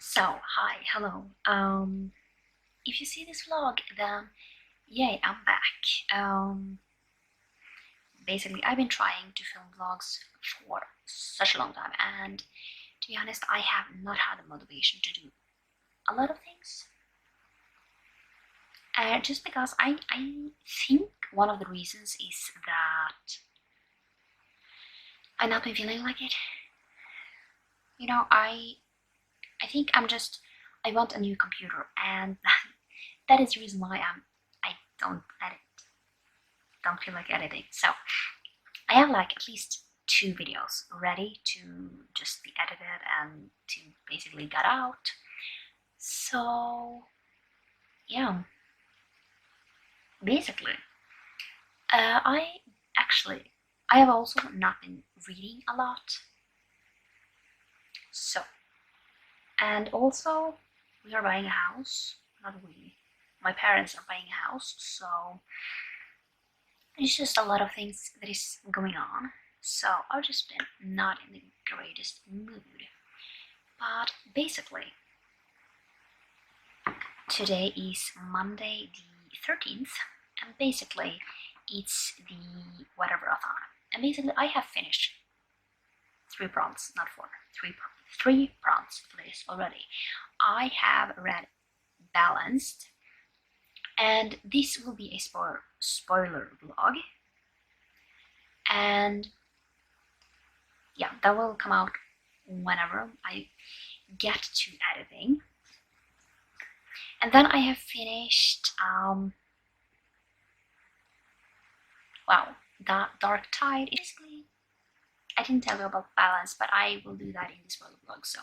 Hi, hello. If you see this vlog, then yay, I'm back. Basically, I've been trying to film vlogs for such a long time, and to be honest, I have not had the motivation to do a lot of things. Just because I think one of the reasons is that I've not been feeling like it. You know, I think I want a new computer, and that is the reason why I don't feel like editing. So I have like at least 2 videos ready to just be edited and to basically get out. So yeah, basically, I actually I have also not been reading a lot. So, and also we are buying a house. Not we. My parents are buying a house, so it's just a lot of things that is going on. So I've just been not in the greatest mood. But basically, today is Monday the 13th, and basically it's the whatever-a-thon. And basically I have finished 3 prompts, not 4, 3 prompts for this already. I have read Balanced, and this will be a spoiler vlog, and yeah, that will come out whenever I get to editing. And then I have finished the Dark Tide. Basically, I didn't tell you about Balance, but I will do that in this vlog. So,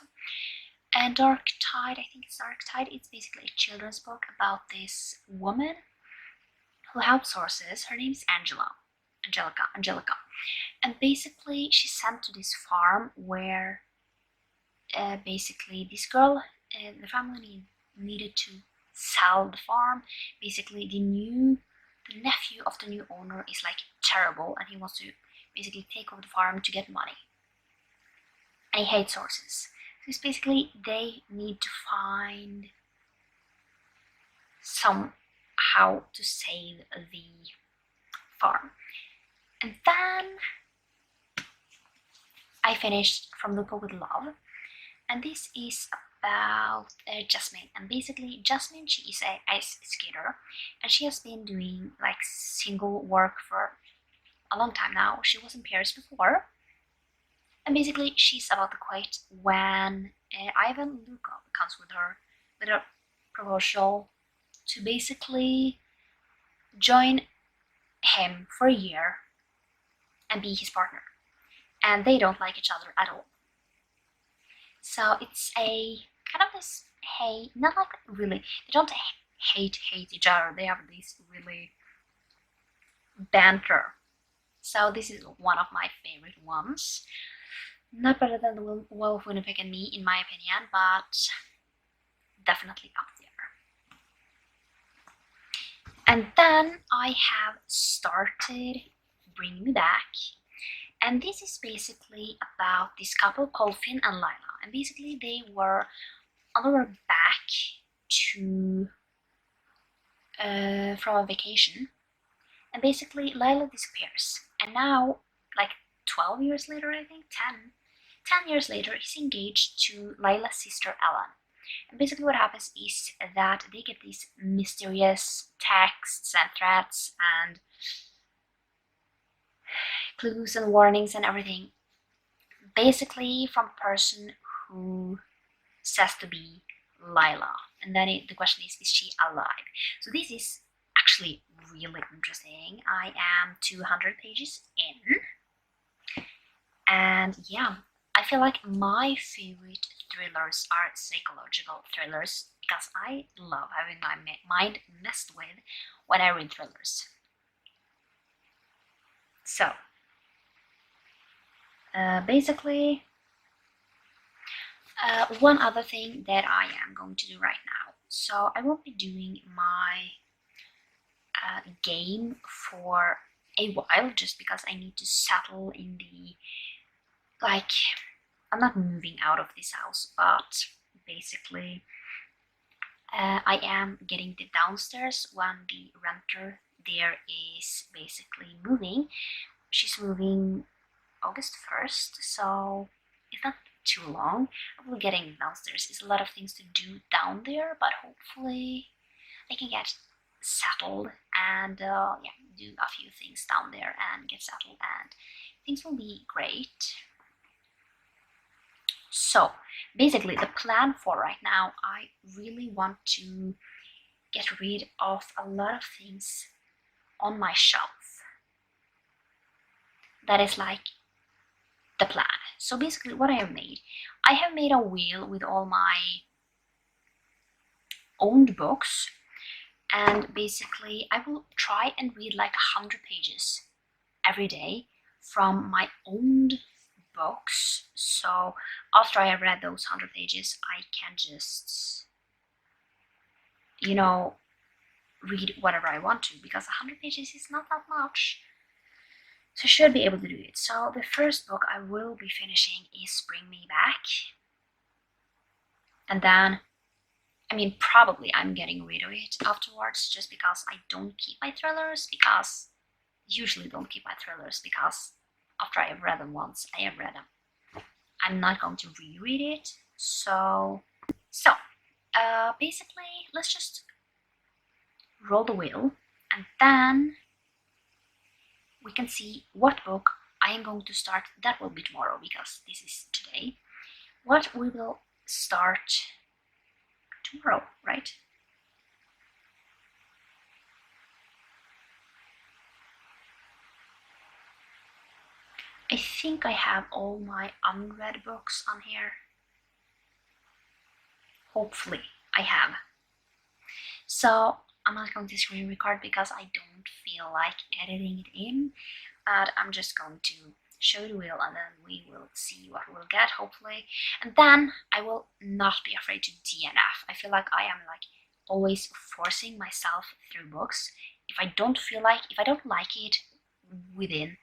and Dark Tide, I think it's Dark Tide. It's basically a children's book about this woman who helps horses. Her name is Angelica, and basically she's sent to this farm where basically this girl and the family needed to sell the farm. Basically, the nephew of the new owner is like terrible, and he wants to basically take over the farm to get money. And he hates horses. So it's basically they need to find somehow to save the farm. And then I finished From Lupo with Love, and this is about Jasmine. And basically Jasmine, she is a ice skater, and she has been doing like single work for a long time now. She was in Paris before, and basically she's about to quit when Ivan Lukov comes with a proposal to basically join him for a year and be his partner, and they don't like each other at all. So it's a kind of this hate, not like really, they don't hate each other, they have this really banter. So this is one of my favorite ones. Not better than The Wolf, Winnipeg and Me in my opinion, but definitely up there. And then I have started Bring Me Back, and this is basically about this couple called Finn and Lila. And basically they were on their way back to from a vacation, and basically Lila disappears, and now like 12 years later, I think 10 years later, he's engaged to Lila's sister Ellen. And basically what happens is that they get these mysterious texts and threats and clues and warnings and everything, basically from a person who says to be Lila. And then the question is she alive? So this is actually really interesting. I am 200 pages in, and yeah, I feel like my favorite thrillers are psychological thrillers because I love having my mind messed with when I read thrillers. So basically, one other thing that I am going to do right now. So I won't be doing my game for a while, just because I need to settle in the, like, I'm not moving out of this house, but basically I am getting the downstairs when the renter there is basically moving. She's moving August 1st, so it's not too long. I will be getting downstairs. It's a lot of things to do down there, but hopefully I can get settled and yeah, do a few things down there and get settled, and things will be great. So basically the plan for right now, I really want to get rid of a lot of things on my shelf. That is like the plan. So basically what I have made a wheel with all my owned books, and basically I will try and read like 100 pages every day from my owned books. So after I have read those 100 pages, I can just, you know, read whatever I want to, because 100 pages is not that much. So I should be able to do it. So the first book I will be finishing is Bring Me Back. And then, I mean, probably I'm getting rid of it afterwards, just because I don't keep my thrillers, because usually don't keep my thrillers, because after I have read them once, I have read them. I'm not going to reread it. So basically, let's just roll the wheel, and then we can see what book I am going to start. That will be tomorrow, because this is today. What we will start tomorrow, right? I think I have all my unread books on here. Hopefully I have. So I'm not going to screen record because I don't feel like editing it in, but I'm just going to show the wheel, and then we will see what we'll get, hopefully. And then I will not be afraid to DNF. I feel like I am like always forcing myself through books. If I don't like it within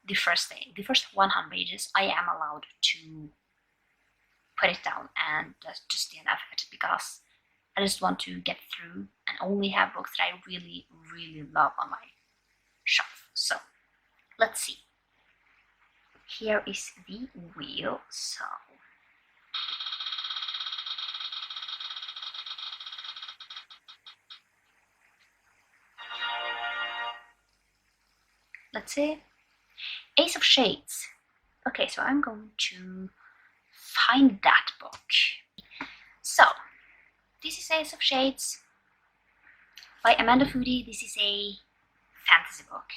the first day, the first 100 pages, I am allowed to put it down and just DNF it, because I just want to get through and only have books that I really, really love on my shelf. So let's see. Here is the wheel. So let's see. Ace of Shades. Okay, so I'm going to find that book. So this is Ace of Shades by Amanda Foody. This is a fantasy book.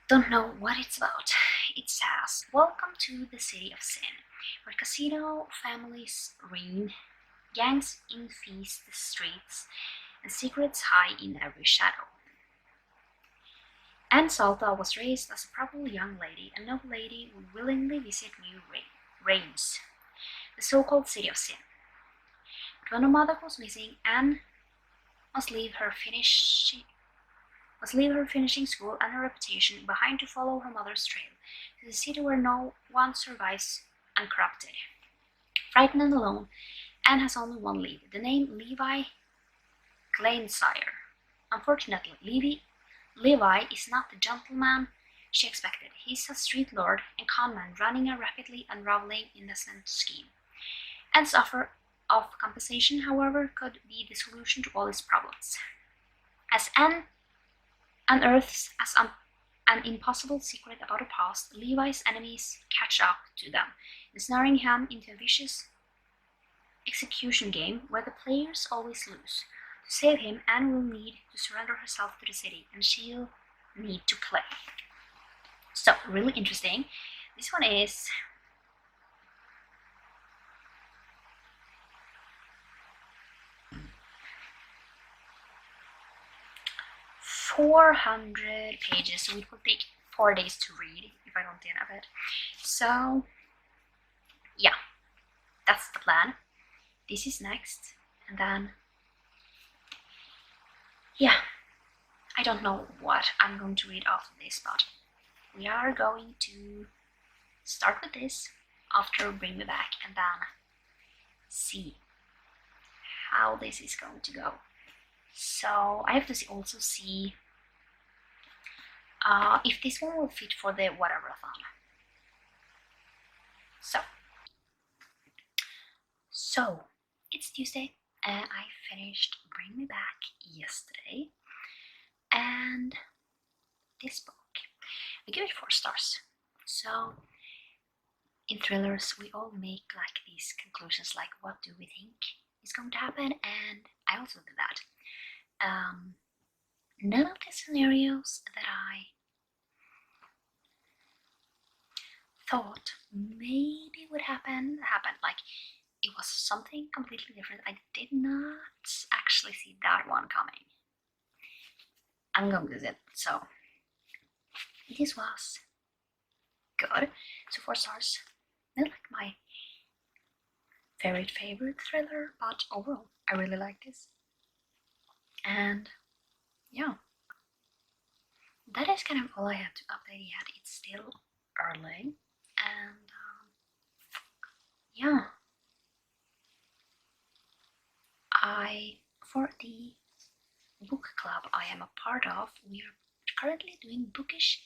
Don't know what it's about. It says, welcome to the city of sin, where casino families reign, gangs infest the streets, and secrets hide in every shadow. Anne Salta was raised as a proper young lady, and no lady would willingly visit new reigns, the so-called city of sin. But when her mother was missing, Anne must leave her finishing school and her reputation behind to follow her mother's trail to the city where no one survives uncorrupted. Frightened and alone, Anne has only one lead, the name Levi Gainsire. Unfortunately, Levi is not the gentleman she expected. He's a street lord and conman running a rapidly unraveling investment scheme. Anne's offer of compensation, however, could be the solution to all his problems. As Anne unearths an impossible secret about her past, Levi's enemies catch up to them, ensnaring him into a vicious execution game where the players always lose. To save him, Anne will need to surrender herself to the city, and she'll need to play. So, really interesting. This one is .400 pages, so it will take 4 days to read if I don't DNF it. So, yeah, that's the plan. This is next, and then yeah, I don't know what I'm going to read after this, but we are going to start with this after Bring Me Back, and then see how this is going to go. So I have to also see if this one will fit for the water-a-thon. So it's Tuesday and I finished Bring Me Back yesterday, and this book, I give it 4 stars. So in thrillers we all make like these conclusions, like what do we think is going to happen, and I also do that. None of the scenarios that I thought maybe would happen happened. Like, it was something completely different. I did not actually see that one coming. I'm going to it. So this was good. So 4 stars. Not like my favorite thriller, but overall I really like this. And yeah, that is kind of all I have to update yet. It's still early, and yeah, for the book club I am a part of, we are currently doing bookish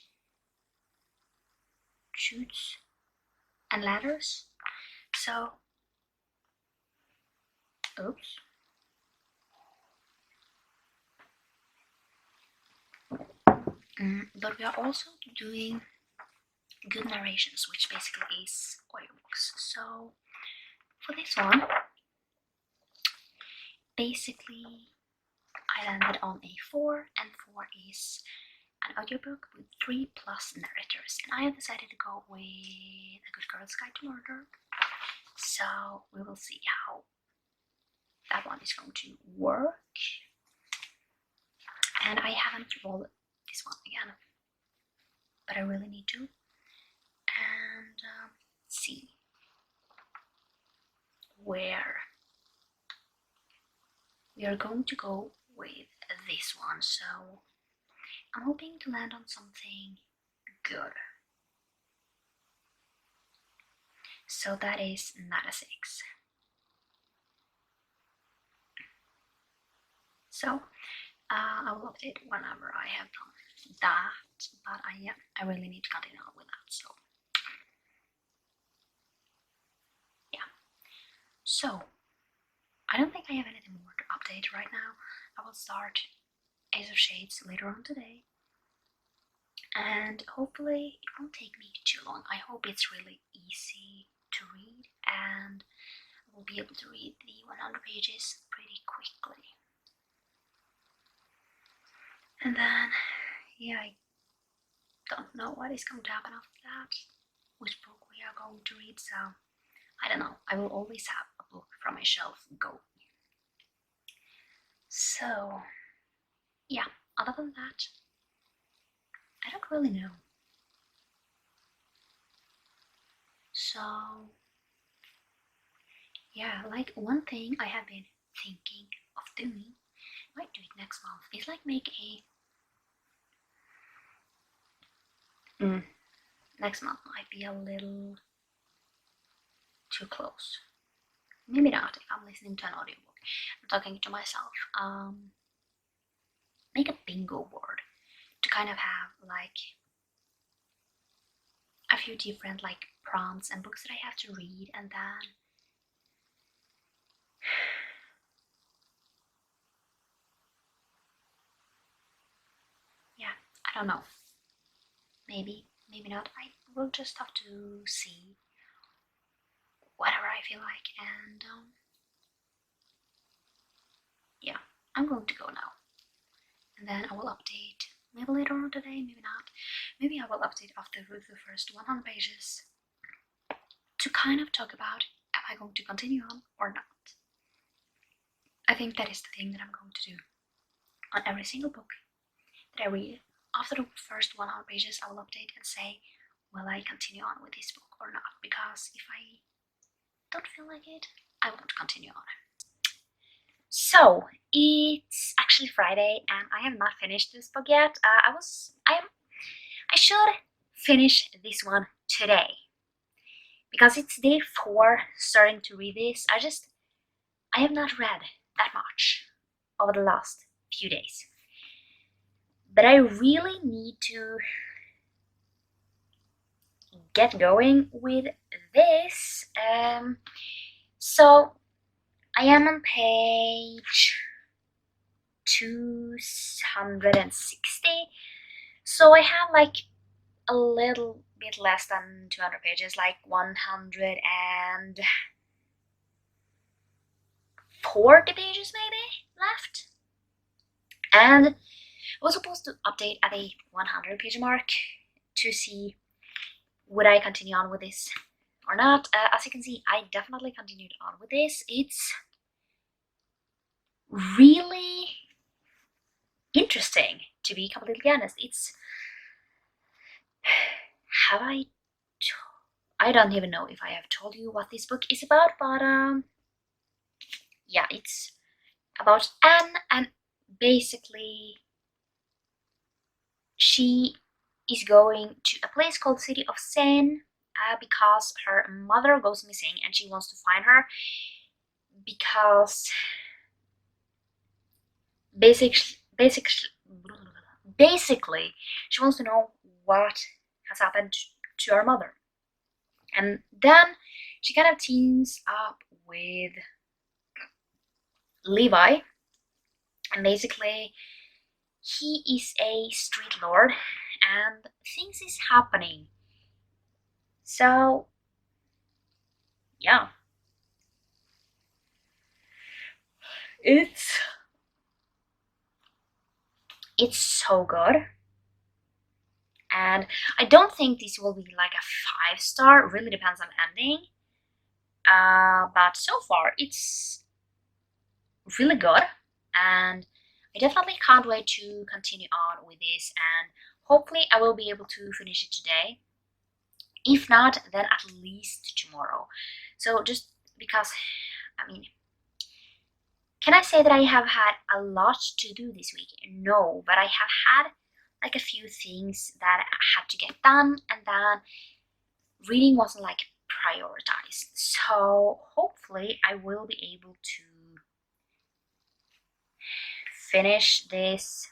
Chutes and Ladders. So, oops. But we are also doing good narrations, which basically is audiobooks. So for this one, basically I landed on a 4, and 4 is an audiobook with 3+ narrators, and I have decided to go with A Good Girl's Guide to Murder. So we will see how that one is going to work. And I haven't rolled this one again, but I really need to. And see where we are going to go with this one. So I'm hoping to land on something good. So that is not a 6. So I will update whenever I have done that, but I really need to continue on with that. So yeah. So I don't think I have anything more to update right now. I will start Ace of Shades later on today, and hopefully it won't take me too long. I hope it's really easy to read, and I will be able to read the 100 pages pretty quickly. And then, yeah, I don't know what is going to happen after that, which book we are going to read, so I don't know. I will always have a book from my shelf going. So yeah, other than that, I don't really know. So yeah, like one thing I have been thinking of doing, might do it next month, is like make a next month might be a little too close. Maybe not if I'm listening to an audiobook. I'm talking to myself. Make a bingo board to kind of have like a few different like prompts and books that I have to read, and then yeah, I don't know. Maybe not. I will just have to see whatever I feel like, and yeah, I'm going to go now, and then I will update maybe later on today, maybe not. Maybe I will update after the first 100 pages to kind of talk about, am I going to continue on or not? I think that is the thing that I'm going to do on every single book that I read. After the first 100 pages, I will update and say, will I continue on with this book or not? Because if I don't feel like it, I won't continue on. So it's actually Friday and I have not finished this book yet. I should finish this one today because it's day 4 starting to read this. I just I have not read that much over the last few days, but I really need to get going with this. So I am on page 260, so I have like a little bit less than 200 pages, like 140 pages maybe left. And I was supposed to update at the 100 page mark to see would I continue on with this or not. As you can see, I definitely continued on with this. It's really interesting, to be completely honest. It's have I don't even know if I have told you what this book is about, but yeah, it's about Anne, and basically she is going to a place called City of Sen because her mother goes missing and she wants to find her because basically she wants to know what has happened to her mother. And then she kind of teams up with Levi, and basically he is a street lord and things is happening. So yeah, it's so good. And I don't think this will be like a 5-star, it really depends on ending. But so far it's really good, and I definitely can't wait to continue on with this, and hopefully I will be able to finish it today. If not, then at least tomorrow. So just because, I mean, can I say that I have had a lot to do this week? No, but I have had like a few things that I had to get done, and then reading wasn't like prioritized. So hopefully I will be able to finish this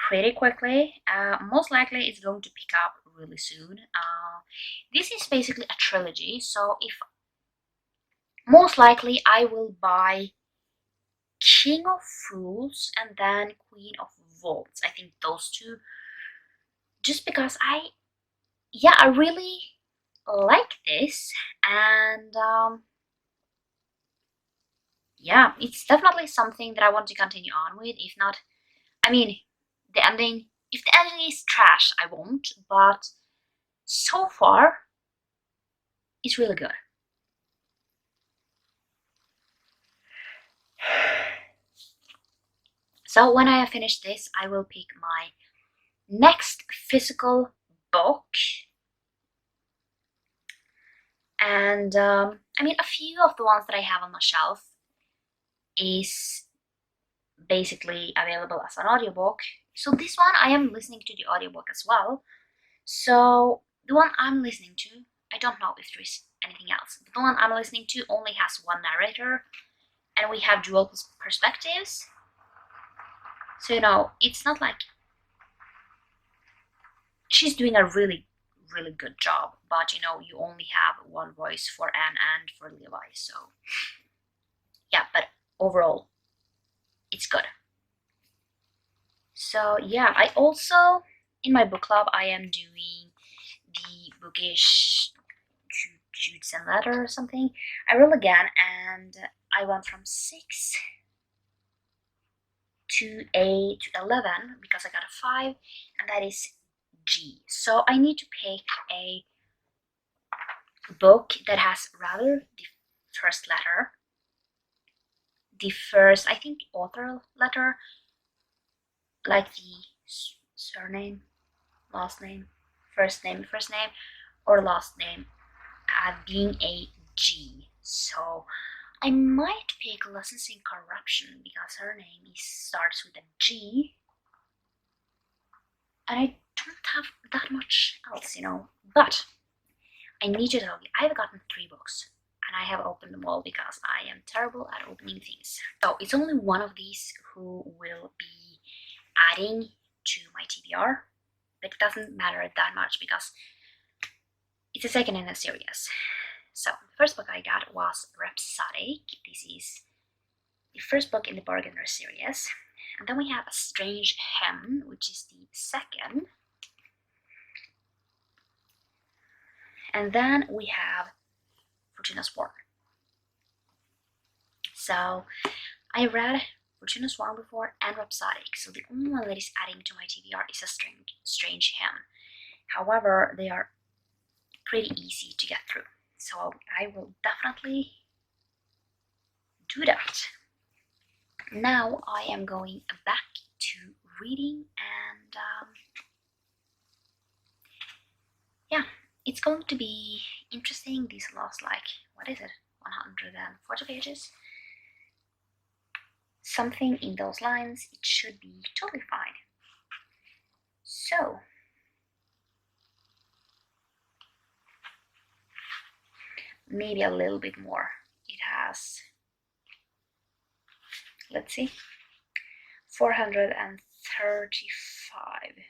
pretty quickly. Most likely it's going to pick up really soon. This is basically a trilogy, so if most likely I will buy King of Fools and then Queen of Vaults. I think those two, just because I really like this, and yeah, it's definitely something that I want to continue on with. If not, I mean, the ending, if the ending is trash, I won't, but so far it's really good. So when I have finished this, I will pick my next physical book. And I mean, a few of the ones that I have on my shelf is basically available as an audiobook. So this one I am listening to the audiobook as well. So the one I'm listening to, I don't know if there is anything else, but the one I'm listening to only has one narrator, and we have dual perspectives. So, you know, it's not like she's doing a really good job, but you know, you only have one voice for Anne and for Levi. So yeah, but overall it's good. So yeah, I also, in my book club, I am doing the bookish shoots and letter or something. I rolled again and I went from 6 to 8 to 11 because I got a 5, and that is G. So I need to pick a book that has rather the first letter, the first, I think, author letter, like the surname, last name, first name, or last name, being a G. So I might pick Lessons in Corruption because her name starts with a G, and I don't have that much else, you know. But I need to tell you, I've gotten 3 books and I have opened them all because I am terrible at opening things. So it's only one of these who will be adding to my TBR, but it doesn't matter that much because it's the second in a series. So the first book I got was Rhapsodic. This is the first book in the Bargainer series. And then we have A Strange Hem, which is the second. And then we have Fortuna Sworn. So I read Fortuna Sworn before and Rhapsodic, so the only one that is adding to my TBR is A Strange Hem. However, they are pretty easy to get through, so I will definitely do that. Now I am going back to reading, and yeah, it's going to be interesting. These last, like, what is it, 140 pages? Something in those lines. It should be totally fine. So maybe a little bit more. It has, let's see, 435.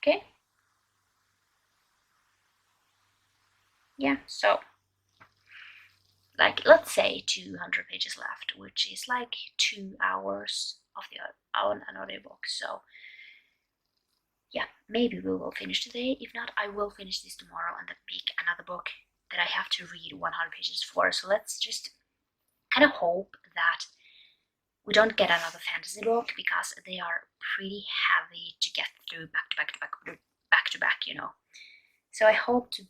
Okay. Yeah, so like, let's say 200 pages left, which is like 2 hours of an audiobook. So yeah, maybe we will finish today. If not, I will finish this tomorrow and then pick another book that I have to read 100 pages for. So let's just kind of hope that we don't get another fantasy book, because they are pretty heavy to get through back to back, you know. So I hope to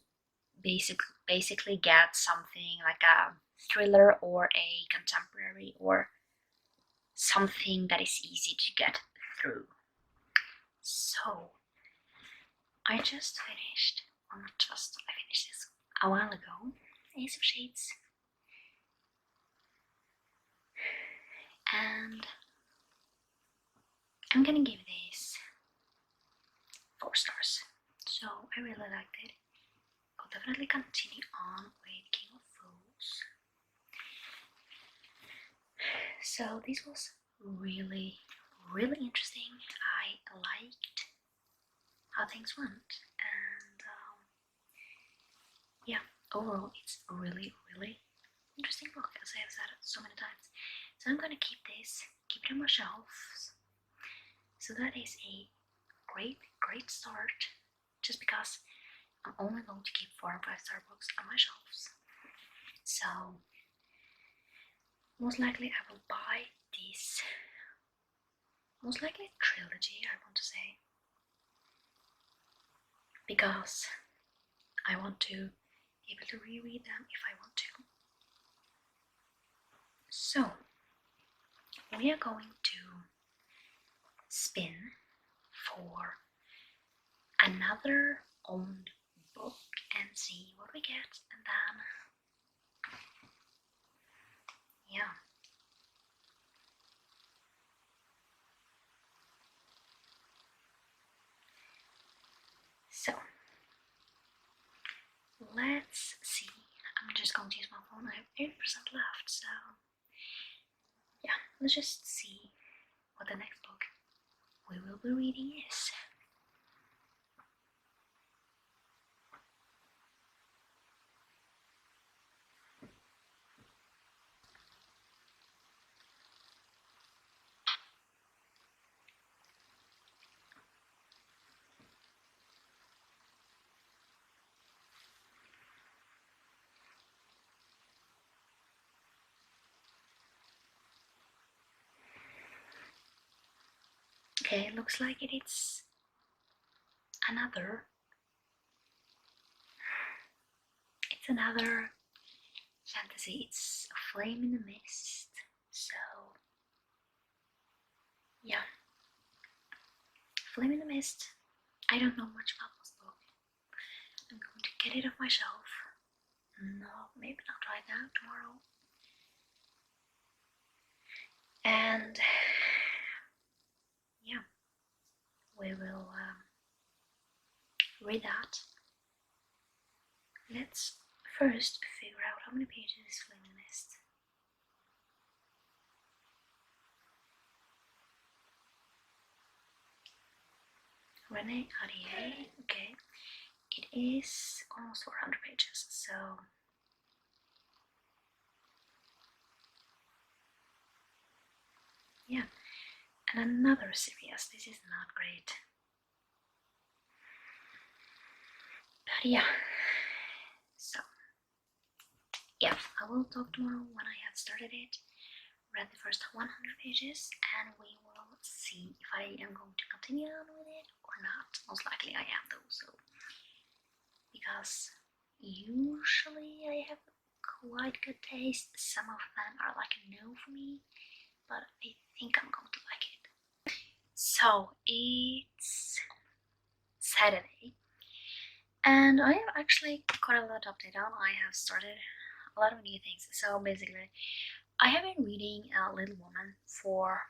basically get something like a thriller or a contemporary or something that is easy to get through. So I finished this a while ago, Ace of Shades, and I'm gonna give this 4 stars. So I really liked it. I'll definitely continue on with King of Fools. So this was really interesting. I liked how things went, and yeah, overall it's a really interesting book, as I have said so many times. So I'm gonna keep it on my shelves. So that is a great start, just because I'm only going to keep 4 and 5-star books on my shelves. So most likely I will buy this, most likely trilogy, I want to say, because I want to be able to reread them if I want to. So we are going to spin for another owned book and see what we get, and then yeah. So let's see. I'm just going to use my phone. I have 80% left, so yeah, let's just see what the next book we will be reading is. Okay, it looks like it's another fantasy. It's A Flame in the Mist. So yeah, Flame in the Mist. I don't know much about this book. I'm going to get it off my shelf. No, maybe not right now, tomorrow. And yeah, we will read that. Let's first figure out how many pages is Flaming Mist. Renee Carrier, okay. It is almost 400 pages, so yeah. And another series, this is not great. But yeah, so yeah, I will talk tomorrow when I have started it, read the first 100 pages, and we will see if I am going to continue on with it or not. Most likely I am though, so because usually I have quite good taste. Some of them are like a no for me, but I think I'm going to like it. So it's Saturday, and I have actually got a lot to update on. I have started a lot of new things. So basically, I have been reading Little Woman for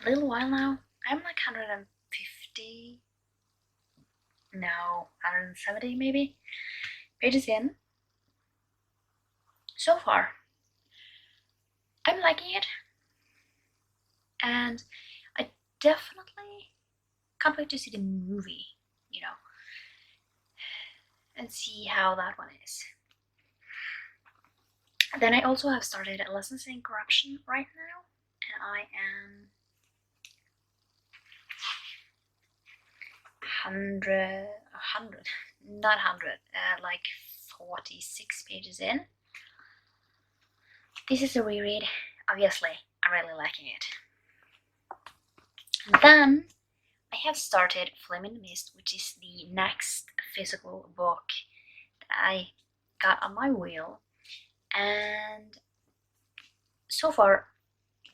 a little while now. I'm like 150, no, 170 maybe pages in. So far, I'm liking it, and I definitely can't wait to see the movie, you know, and see how that one is. Then I also have started Lessons in Corruption right now, and I am 100, like 46 pages in. This is a reread. Obviously, I'm really liking it. And then I have started Flaming Mist, which is the next physical book that I got on my wheel. And so far,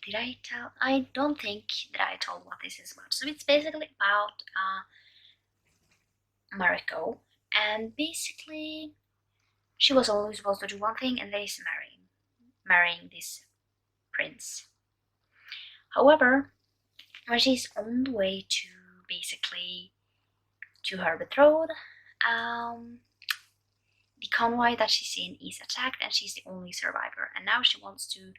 did I tell? I don't think that I told what this is about. So it's basically about Mariko, and basically she was only supposed to do one thing, and that is marrying this prince. However, when she's on the way to basically to her betrothed, the convoy that she's in is attacked, and she's the only survivor. And now she wants to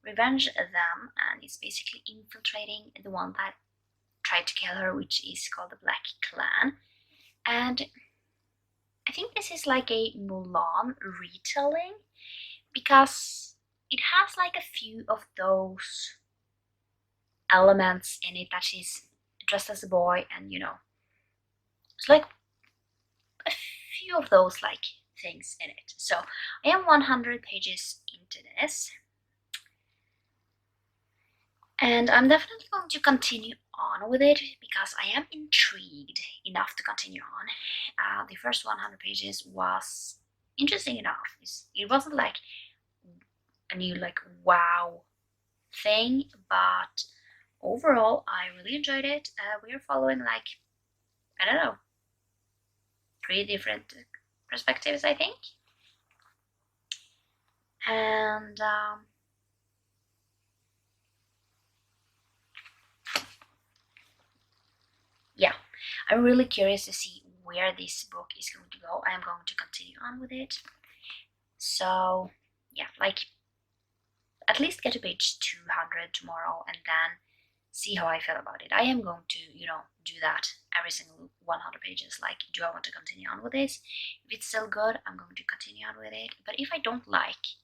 revenge them, and is basically infiltrating the one that tried to kill her, which is called the Black Clan. And I think this is like a Mulan retelling, because it has like a few of those elements in it, that she's dressed as a boy, and you know, it's like a few of those like things in it. So I am 100 pages into this, and I'm definitely going to continue on with it because I am intrigued enough to continue on. The first 100 pages was interesting enough. It wasn't like a new like wow thing, but overall I really enjoyed it. We are following like, I don't know, 3 different perspectives, I think. And yeah, I'm really curious to see where this book is going to go. I am going to continue on with it. So yeah, like at least get to page 200 tomorrow, and then see how I feel about it. I am going to, you know, do that every single 100 pages. Like, do I want to continue on with this? If it's still good, I'm going to continue on with it. But if I don't like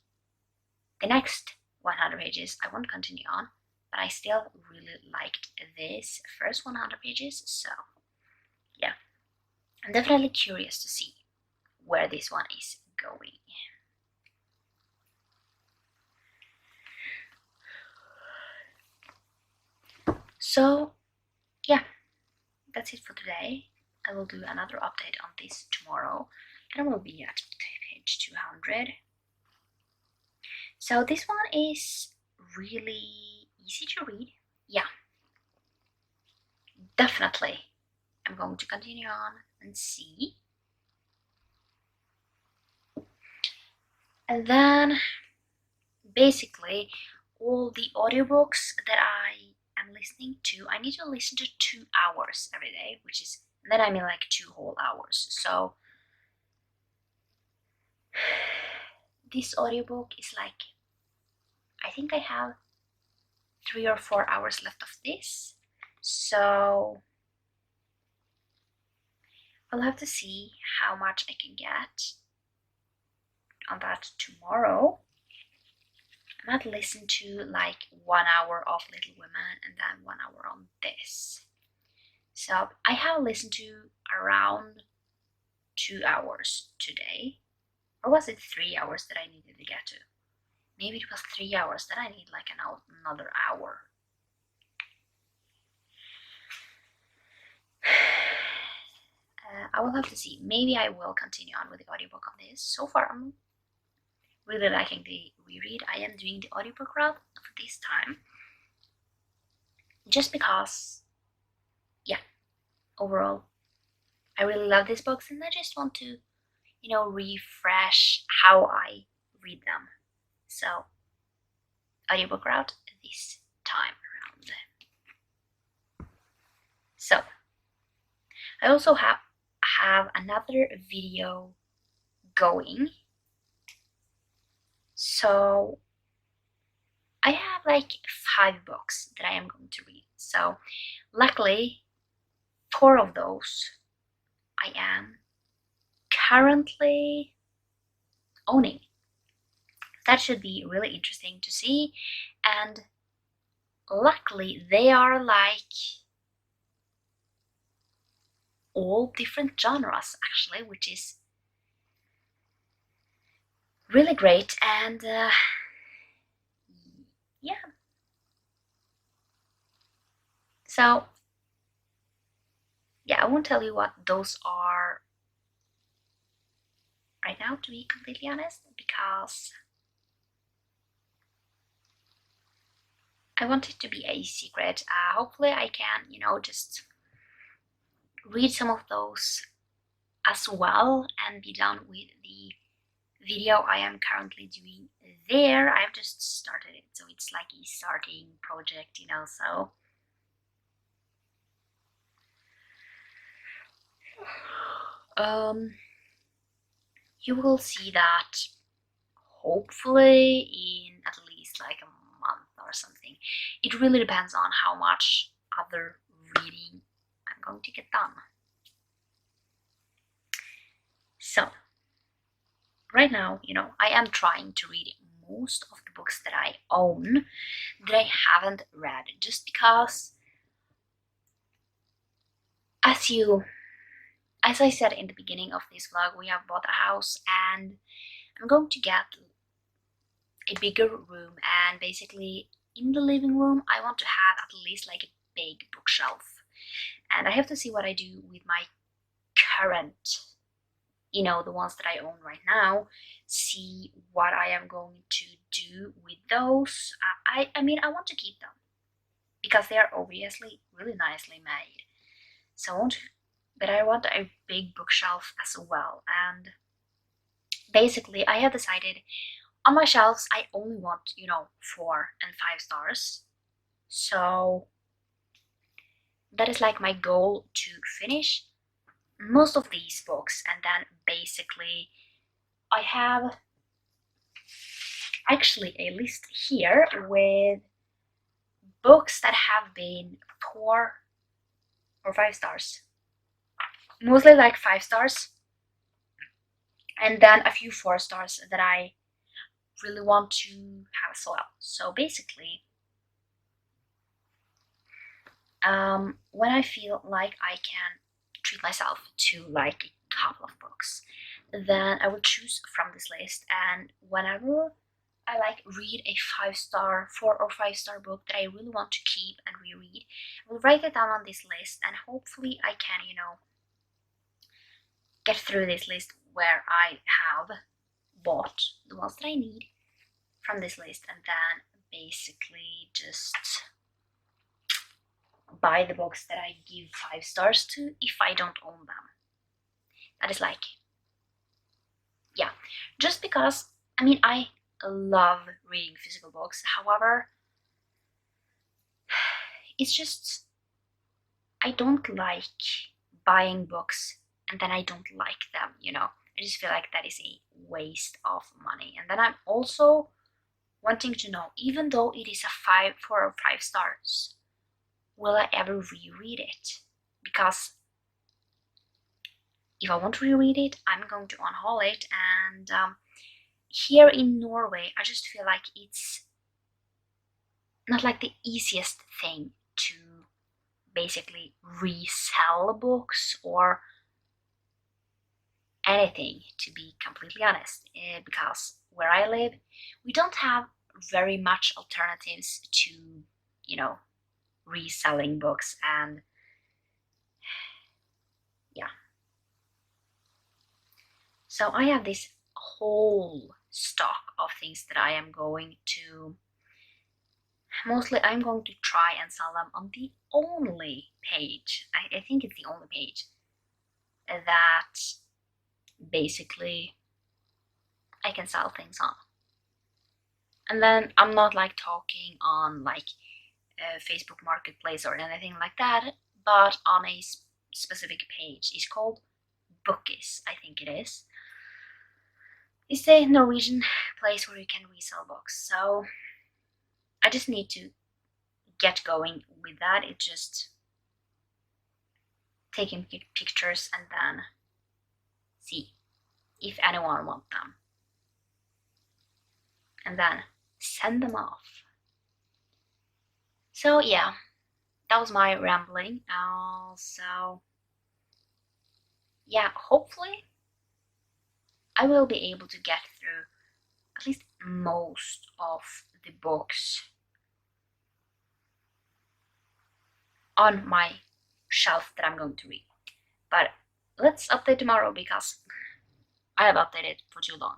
the next 100 pages, I won't continue on. But I still really liked this first 100 pages, so yeah, I'm definitely curious to see where this one is going. So yeah, that's it for today. I will do another update on this tomorrow, and we'll be at page 200. So this one is really easy to read. Yeah, definitely I'm going to continue on and see. And then basically all the audiobooks that I am I'm listening to, I need to listen to 2 hours every day, which is, then I mean like 2 whole hours. So this audiobook is like, I think I have 3 or 4 hours left of this. So I'll have to see how much I can get on that tomorrow. I might listen to like 1 hour of Little Women and then 1 hour on this. So I have listened to around 2 hours today. Or was it 3 hours that I needed to get to? Maybe it was 3 hours, then I need like another hour. I will have to see. Maybe I will continue on with the audiobook on this. So far I'm really liking the reread. I am doing the audiobook route for this time. Just because, yeah, overall, I really love these books and I just want to, you know, refresh how I read them. So, audiobook route this time around. So, I also have another video going. So I have like 5 books that I am going to read. So luckily 4 of those I am currently owning. That should be really interesting to see, and luckily they are like all different genres actually, which is really great. And yeah, so yeah, I won't tell you what those are right now, to be completely honest, because I want it to be a secret. Hopefully I can, you know, just read some of those as well and be done with the video I am currently doing there. I've just started it, so it's like a starting project, you know, so you will see that hopefully in at least like a month or something. It really depends on how much other reading I'm going to get done. So right now, you know, I am trying to read most of the books that I own that I haven't read, just because as I said in the beginning of this vlog, we have bought a house and I'm going to get a bigger room, and basically in the living room I want to have at least like a big bookshelf, and I have to see what I do with my current, you know, the ones that I own right now, see what I am going to do with those. I mean, I want to keep them because they are obviously really nicely made, so but I want a big bookshelf as well. And basically I have decided on my shelves I only want, you know, 4 and 5 stars. So that is like my goal, to finish most of these books, and then basically I have actually a list here with books that have been 4 or 5 stars, mostly like 5 stars, and then a few 4 stars that I really want to have as well. So basically, when I feel like I can treat myself to like a couple of books, then I will choose from this list, and whenever I like read a 5-star, 4 or 5-star book that I really want to keep and reread, I will write it down on this list, and hopefully I can, you know, get through this list where I have bought the ones that I need from this list, and then basically just buy the books that I give 5 stars to if I don't own them. That is like, yeah, just because, I mean, I love reading physical books. However, It's just, I don't like buying books and then I don't like them, you know. I just feel like that is a waste of money. And then I'm also wanting to know, even though it is a 4 or 5 stars, will I ever reread it? Because if I want to reread it, I'm going to unhaul it. And here in Norway, I just feel like it's not like the easiest thing to basically resell books or anything, to be completely honest, because where I live, we don't have very much alternatives to, you know, reselling books. And yeah, so I have this whole stock of things that I am going to, mostly I'm going to try and sell them on the only page, I think it's the only page that basically I can sell things on. And then I'm not like talking on like Facebook Marketplace or anything like that, but on a specific page. It's called Bookis, I think it is. It's a Norwegian place where you can resell books. So I just need to get going with that. It's just taking pictures and then see if anyone wants them. And then send them off. So yeah, that was my rambling. So yeah, hopefully I will be able to get through at least most of the books on my shelf that I'm going to read. But let's update tomorrow because I have updated for too long.